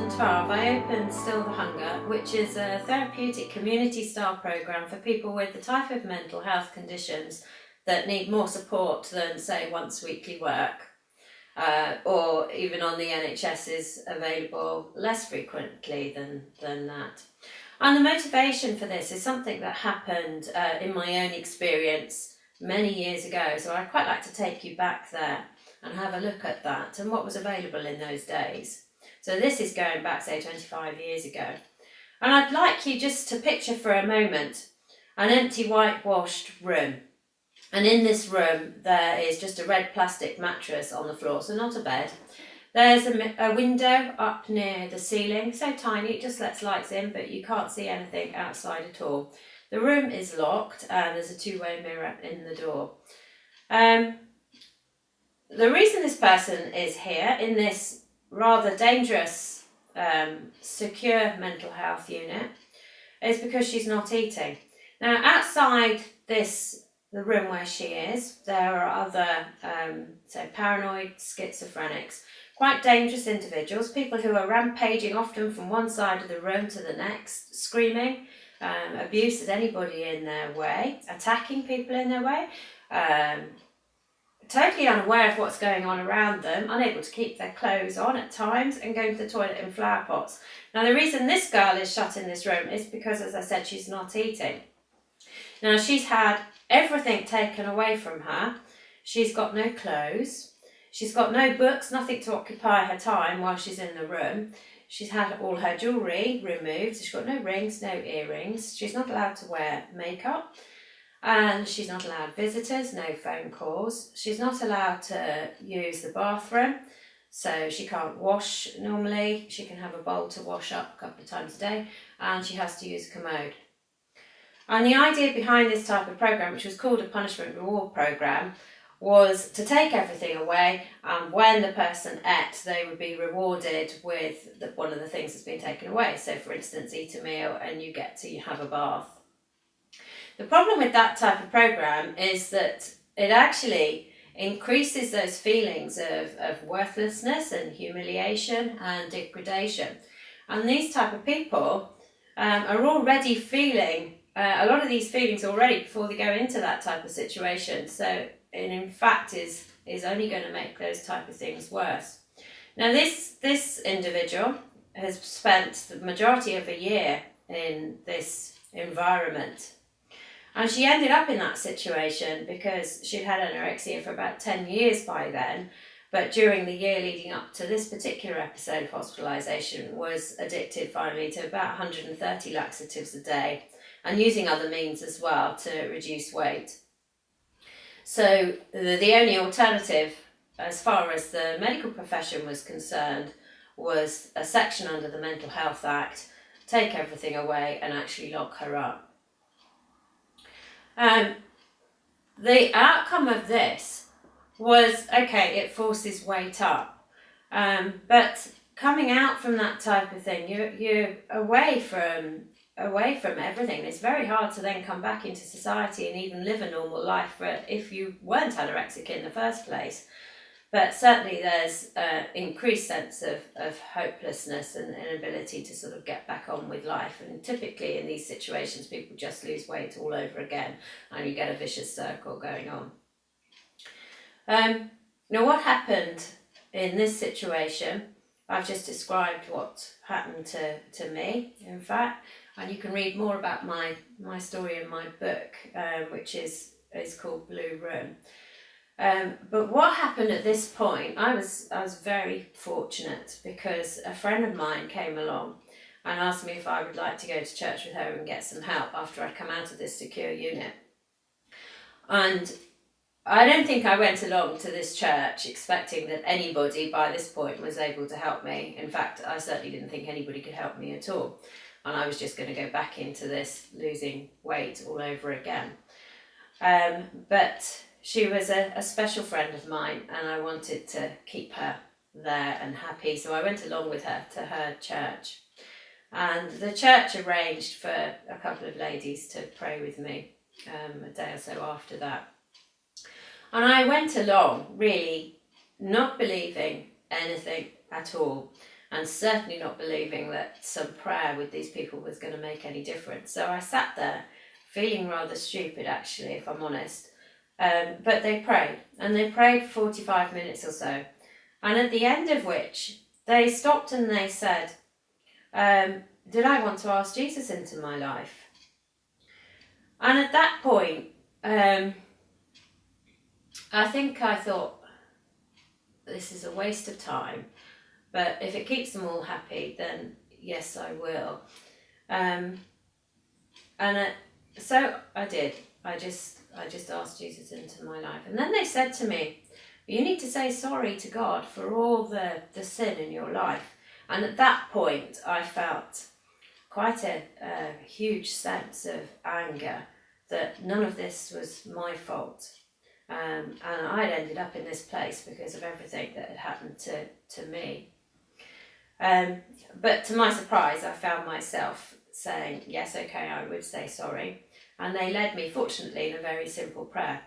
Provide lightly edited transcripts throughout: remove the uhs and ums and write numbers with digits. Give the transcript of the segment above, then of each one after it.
2012, I opened Still the Hunger, which is a therapeutic community-style programme for people with the type of mental health conditions that need more support than, say, once weekly work, or even on the NHS is available less frequently than that. And the motivation for this is something that happened in my own experience many years ago, so I'd quite like to take you back there and have a look at that and what was available in those days. So this is going back, say, 25 years ago. And I'd like you just to picture for a moment an empty whitewashed room. And in this room, there is just a red plastic mattress on the floor, so not a bed. There's a window up near the ceiling, so tiny, it just lets lights in, but you can't see anything outside at all. The room is locked, and there's a two-way mirror in the door. The reason this person is here in this rather dangerous, secure mental health unit is because she's not eating. Now, outside the room where she is, there are other, paranoid schizophrenics, quite dangerous individuals, people who are rampaging often from one side of the room to the next, screaming, abuse at anybody in their way, attacking people in their way, totally unaware of what's going on around them, unable to keep their clothes on at times, and going to the toilet in flower pots. Now, the reason this girl is shut in this room is because, as I said, she's not eating. Now, she's had everything taken away from her. She's got no clothes. She's got no books, nothing to occupy her time while she's in the room. She's had all her jewellery removed. She's got no rings, no earrings. She's not allowed to wear makeup. And she's not allowed visitors, no phone calls. She's not allowed to use the bathroom, so she can't wash normally. She can have a bowl to wash up a couple of times a day, and she has to use a commode. And the idea behind this type of programme, which was called a punishment reward programme, was to take everything away, and when the person ate, they would be rewarded with one of the things that's been taken away. So, for instance, eat a meal and you get to have a bath. The problem with that type of programme is that it actually increases those feelings of worthlessness and humiliation and degradation. And these type of people are already feeling a lot of these feelings already before they go into that type of situation. So it in fact is only going to make those type of things worse. Now this individual has spent the majority of a year in this environment. And she ended up in that situation because she'd had anorexia for about 10 years by then, but during the year leading up to this particular episode of hospitalisation was addicted finally to about 130 laxatives a day and using other means as well to reduce weight. So the only alternative, as far as the medical profession was concerned, was a section under the Mental Health Act, take everything away and actually lock her up. The outcome of this was, okay, it forces weight up, but coming out from that type of thing, you're away from everything. It's very hard to then come back into society and even live a normal life if you weren't anorexic in the first place. But certainly there's an increased sense of hopelessness and inability to sort of get back on with life. And typically in these situations, people just lose weight all over again and you get a vicious circle going on. Now, what happened in this situation, I've just described what happened to me, in fact, and you can read more about my story in my book, which is called Blue Room. But what happened at this point, I was very fortunate because a friend of mine came along and asked me if I would like to go to church with her and get some help after I'd come out of this secure unit. And I don't think I went along to this church expecting that anybody by this point was able to help me. In fact, I certainly didn't think anybody could help me at all. And I was just going to go back into this losing weight all over again. But she was a special friend of mine and I wanted to keep her there and happy. So I went along with her to her church. And the church arranged for a couple of ladies to pray with me a day or so after that. And I went along really not believing anything at all. and certainly not believing that some prayer with these people was going to make any difference. So I sat there feeling rather stupid, actually, if I'm honest. But they prayed, and they prayed for 45 minutes or so. And at the end of which, they stopped and they said, did I want to ask Jesus into my life? And at that point, I think I thought, this is a waste of time. But if it keeps them all happy, then yes, I will. So I did. I just asked Jesus into my life. And then they said to me, you need to say sorry to God for all the sin in your life. And at that point, I felt quite a huge sense of anger that none of this was my fault. And I'd ended up in this place because of everything that had happened to me. But to my surprise, I found myself saying, yes, okay, I would say sorry. And they led me, fortunately, in a very simple prayer.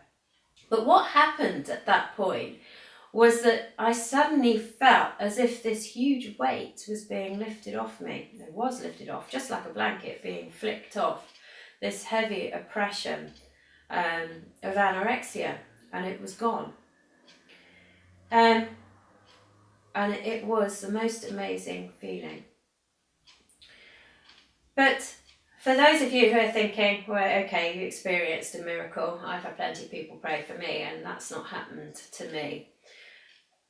But what happened at that point was that I suddenly felt as if this huge weight was being lifted off me. It was lifted off, just like a blanket being flicked off, this heavy oppression of anorexia, and it was gone. And it was the most amazing feeling. But for those of you who are thinking, well, okay, you experienced a miracle. I've had plenty of people pray for me, and that's not happened to me.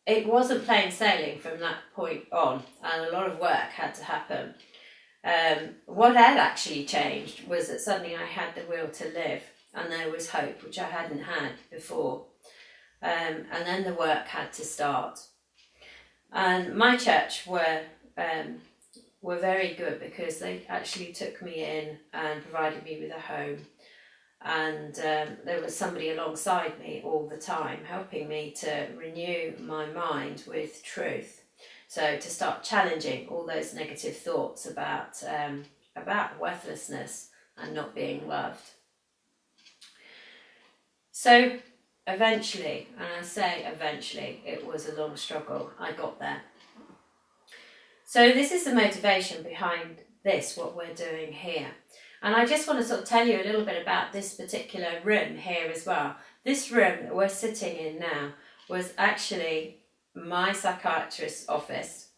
It wasn't plain sailing from that point on, and a lot of work had to happen. What had actually changed was that suddenly I had the will to live, and there was hope, which I hadn't had before. And then the work had to start. And my church were very good because they actually took me in and provided me with a home. And there was somebody alongside me all the time, helping me to renew my mind with truth. So to start challenging all those negative thoughts about worthlessness and not being loved. So eventually, and I say eventually, it was a long struggle, I got there. So this is the motivation behind this, what we're doing here. And I just want to sort of tell you a little bit about this particular room here as well. This room that we're sitting in now was actually my psychiatrist's office.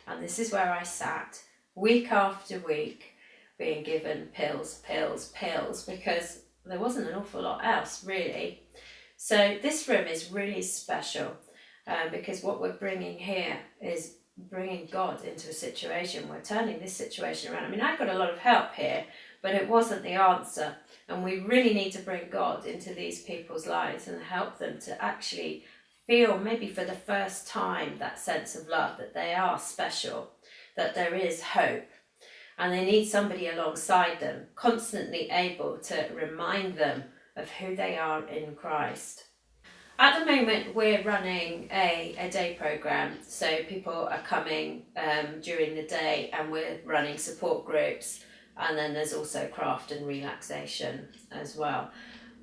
And this is where I sat week after week being given pills, because there wasn't an awful lot else really. So this room is really special because what we're bringing here is bringing God into a situation. We're turning this situation around. I mean, I've got a lot of help here, but it wasn't the answer. And we really need to bring God into these people's lives and help them to actually feel, maybe for the first time, that sense of love, that they are special, that there is hope. And they need somebody alongside them, constantly able to remind them of who they are in Christ. At the moment, we're running a day program, so people are coming during the day, and we're running support groups, and then there's also craft and relaxation as well.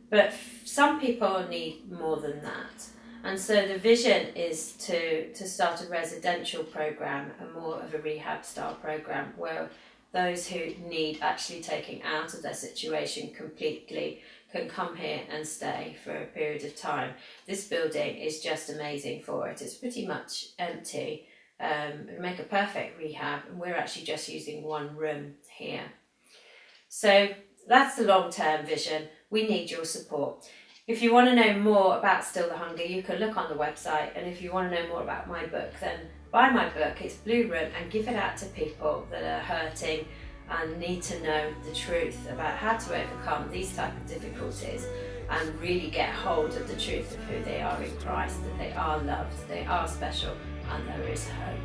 But some people need more than that, and so the vision is to start a residential program, and more of a rehab style program, where those who need actually taking out of their situation completely can come here and stay for a period of time. This building is just amazing for it. It's pretty much empty. It would make a perfect rehab, and we're actually just using one room here. So that's the long-term vision. We need your support. If you want to know more about Still the Hunger, you can look on the website, and if you want to know more about my book, then buy my book. It's Blue Room, and give it out to people that are hurting and need to know the truth about how to overcome these type of difficulties and really get hold of the truth of who they are in Christ, that they are loved, they are special, and there is hope.